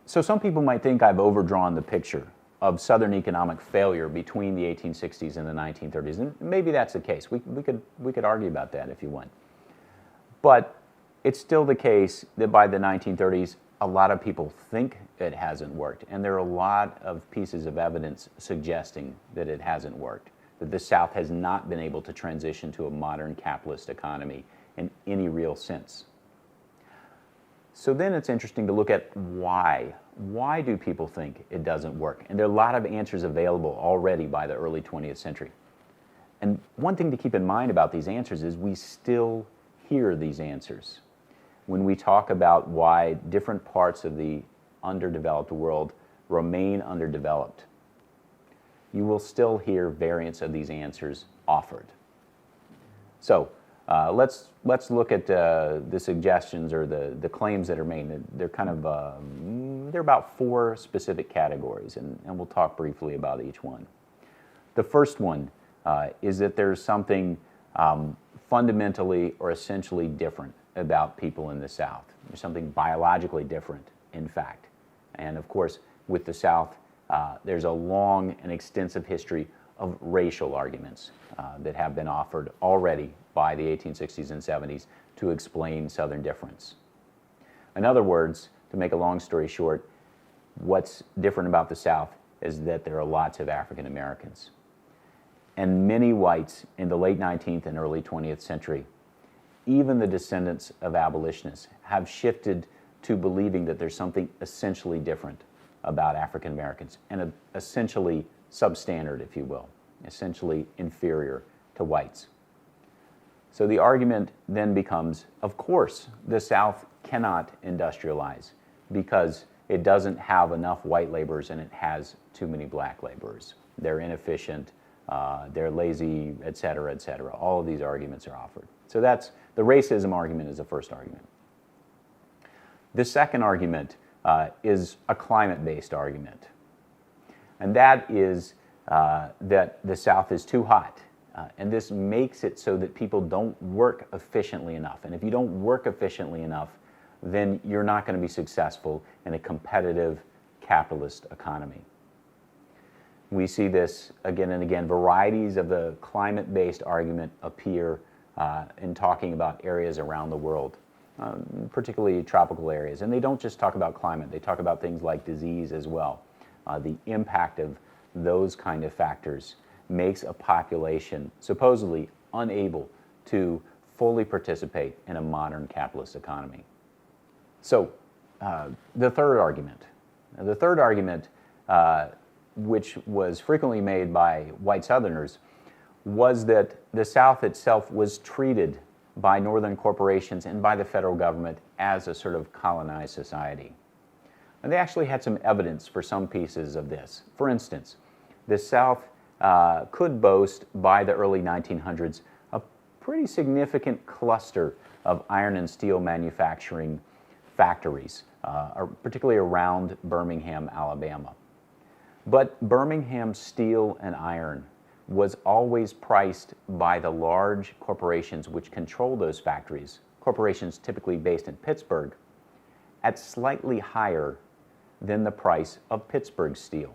So some people might think I've overdrawn the picture of Southern economic failure between the 1860s and the 1930s, and maybe that's the case. We could argue about that if you want. But it's still the case that by the 1930s, a lot of people think it hasn't worked, and there are a lot of pieces of evidence suggesting that it hasn't worked, that the South has not been able to transition to a modern capitalist economy in any real sense. So then it's interesting to look at why. Why do people think it doesn't work? And there are a lot of answers available already by the early 20th century. And one thing to keep in mind about these answers is we still hear these answers. When we talk about why different parts of the underdeveloped world remain underdeveloped, you will still hear variants of these answers offered. So let's look at the suggestions or the claims that are made. They're kind of they're about 4 specific categories, and we'll talk briefly about each one. The first one is that there's something fundamentally or essentially different about people in the South. There's something biologically different, in fact. And of course, with the South, there's a long and extensive history of racial arguments that have been offered already by the 1860s and 70s to explain Southern difference. In other words, to make a long story short, what's different about the South is that there are lots of African Americans. And many whites in the late 19th and early 20th century, even the descendants of abolitionists, have shifted to believing that there's something essentially different about African Americans and essentially substandard, if you will, essentially inferior to whites. So the argument then becomes, of course, the South cannot industrialize because it doesn't have enough white laborers and it has too many black laborers. They're inefficient, they're lazy, et cetera, et cetera. All of these arguments are offered. So that's the racism argument is the first argument. The second argument is a climate-based argument. And that is that the South is too hot. And this makes it so that people don't work efficiently enough. And if you don't work efficiently enough, then you're not going to be successful in a competitive capitalist economy. We see this again and again. Varieties of the climate-based argument appear in talking about areas around the world, particularly tropical areas. And they don't just talk about climate, they talk about things like disease as well. The impact of those kind of factors makes a population supposedly unable to fully participate in a modern capitalist economy. So the third argument, which was frequently made by white Southerners, was that the South itself was treated by Northern corporations and by the federal government as a sort of colonized society. And they actually had some evidence for some pieces of this. For instance, the South could boast by the early 1900s a pretty significant cluster of iron and steel manufacturing factories, particularly around Birmingham, Alabama. But Birmingham steel and iron was always priced by the large corporations which control those factories, corporations typically based in Pittsburgh, at slightly higher than the price of Pittsburgh steel.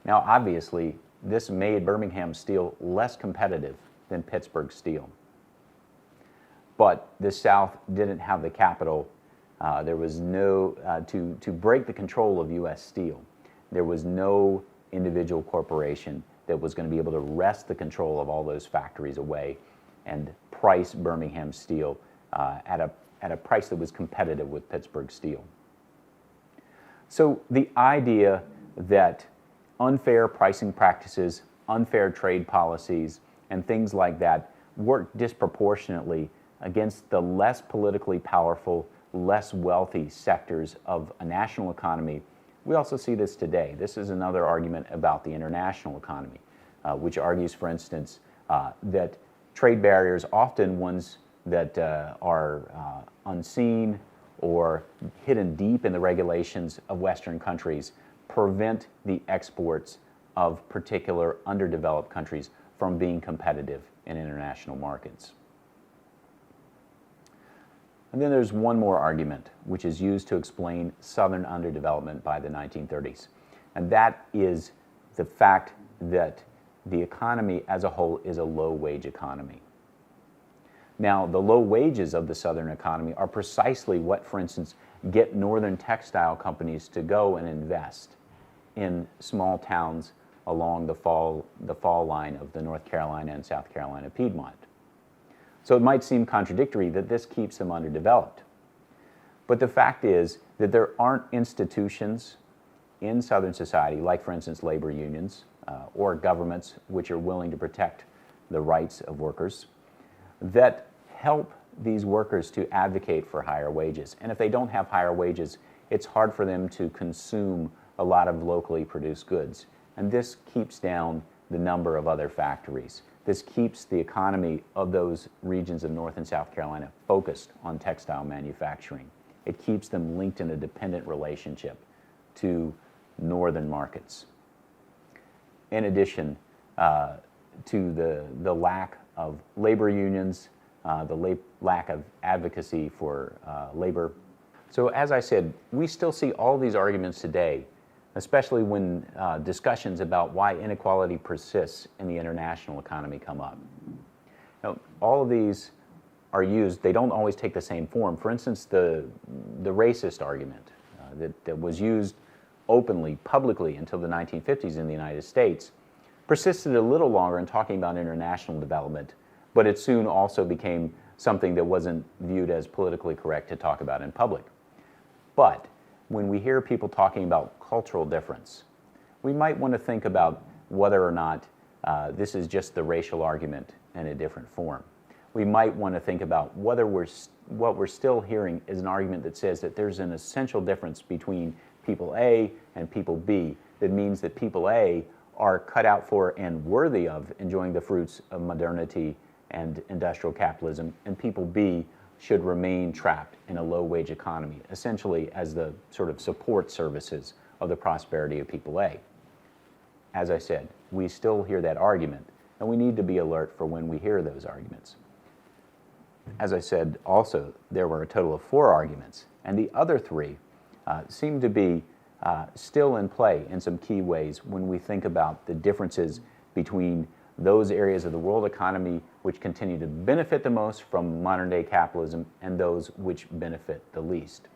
Now, obviously, this made Birmingham steel less competitive than Pittsburgh steel. But the South didn't have the capital. There was no, to break the control of U.S. Steel, there was no individual corporation that was going to be able to wrest the control of all those factories away and price Birmingham steel at a price that was competitive with Pittsburgh steel. So the idea that unfair pricing practices, unfair trade policies, and things like that work disproportionately against the less politically powerful, less wealthy sectors of a national economy. We also see this today. This is another argument about the international economy, which argues, for instance, that trade barriers, often ones that are unseen or hidden deep in the regulations of Western countries, prevent the exports of particular underdeveloped countries from being competitive in international markets. And then there's one more argument, which is used to explain Southern underdevelopment by the 1930s. And that is the fact that the economy as a whole is a low-wage economy. Now, the low wages of the Southern economy are precisely what, for instance, get Northern textile companies to go and invest in small towns along the fall line of the North Carolina and South Carolina Piedmont. So it might seem contradictory that this keeps them underdeveloped. But the fact is that there aren't institutions in Southern society, like for instance labor unions or governments which are willing to protect the rights of workers, that help these workers to advocate for higher wages. And if they don't have higher wages, it's hard for them to consume a lot of locally produced goods. And this keeps down the number of other factories. This keeps the economy of those regions of North and South Carolina focused on textile manufacturing. It keeps them linked in a dependent relationship to northern markets. In addition to the lack of labor unions, the lack of advocacy for labor. So as I said, we still see all these arguments today, especially when discussions about why inequality persists in the international economy come up. Now, all of these are used, they don't always take the same form. For instance, the racist argument that was used openly, publicly until the 1950s in the United States persisted a little longer in talking about international development, but it soon also became something that wasn't viewed as politically correct to talk about in public. But when we hear people talking about cultural difference, we might want to think about whether or not this is just the racial argument in a different form. We might want to think about whether what we're still hearing is an argument that says that there's an essential difference between people A and people B that means that people A are cut out for and worthy of enjoying the fruits of modernity and industrial capitalism, and people B should remain trapped in a low-wage economy, essentially as the sort of support services of the prosperity of people A. As I said, we still hear that argument, and we need to be alert for when we hear those arguments. As I said, also, there were a total of 4 arguments, and the other 3 seem to be still in play in some key ways when we think about the differences between those areas of the world economy which continue to benefit the most from modern-day capitalism and those which benefit the least.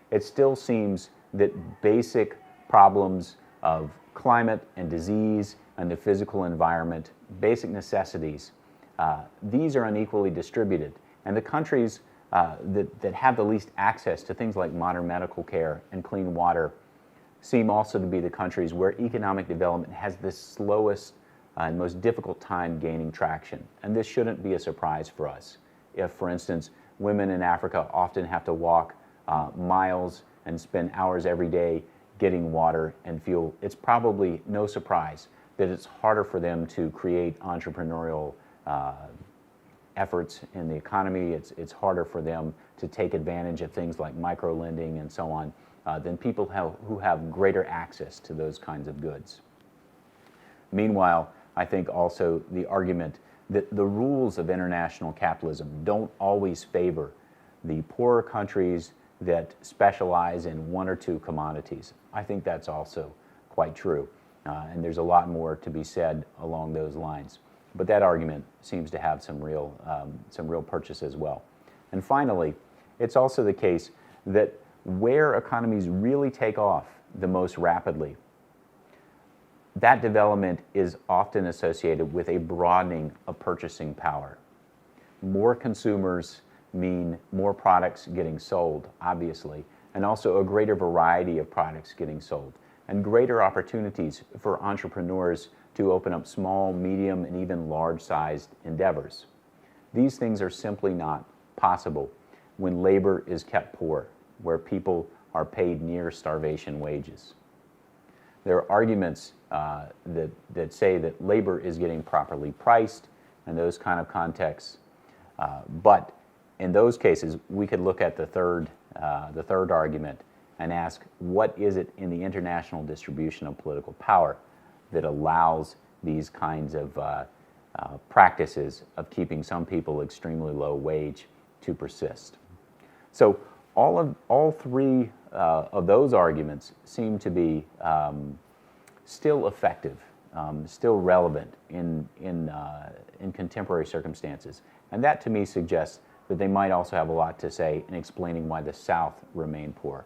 It still seems that basic problems of climate and disease and the physical environment, basic necessities, these are unequally distributed. And the countries that have the least access to things like modern medical care and clean water seem also to be the countries where economic development has the slowest and most difficult time gaining traction. And this shouldn't be a surprise for us. If, for instance, women in Africa often have to walk miles and spend hours every day getting water and fuel, it's probably no surprise that it's harder for them to create entrepreneurial efforts in the economy. It's harder for them to take advantage of things like micro-lending and so on than people who have greater access to those kinds of goods. Meanwhile, I think also the argument that the rules of international capitalism don't always favor the poorer countries that specialize in 1 or 2 commodities. I think that's also quite true, and there's a lot more to be said along those lines. But that argument seems to have some real purchase as well. And finally, it's also the case that where economies really take off the most rapidly, that development is often associated with a broadening of purchasing power. More consumers mean more products getting sold, obviously, and also a greater variety of products getting sold, and greater opportunities for entrepreneurs to open up small, medium, and even large-sized endeavors. These things are simply not possible when labor is kept poor, where people are paid near starvation wages. There are arguments that say that labor is getting properly priced in those kind of contexts, but in those cases, we could look at the third argument and ask, what is it in the international distribution of political power that allows these kinds of practices of keeping some people extremely low wage to persist? So all three of those arguments seem to be still effective, still relevant in contemporary circumstances, and that to me suggests that they might also have a lot to say in explaining why the South remained poor.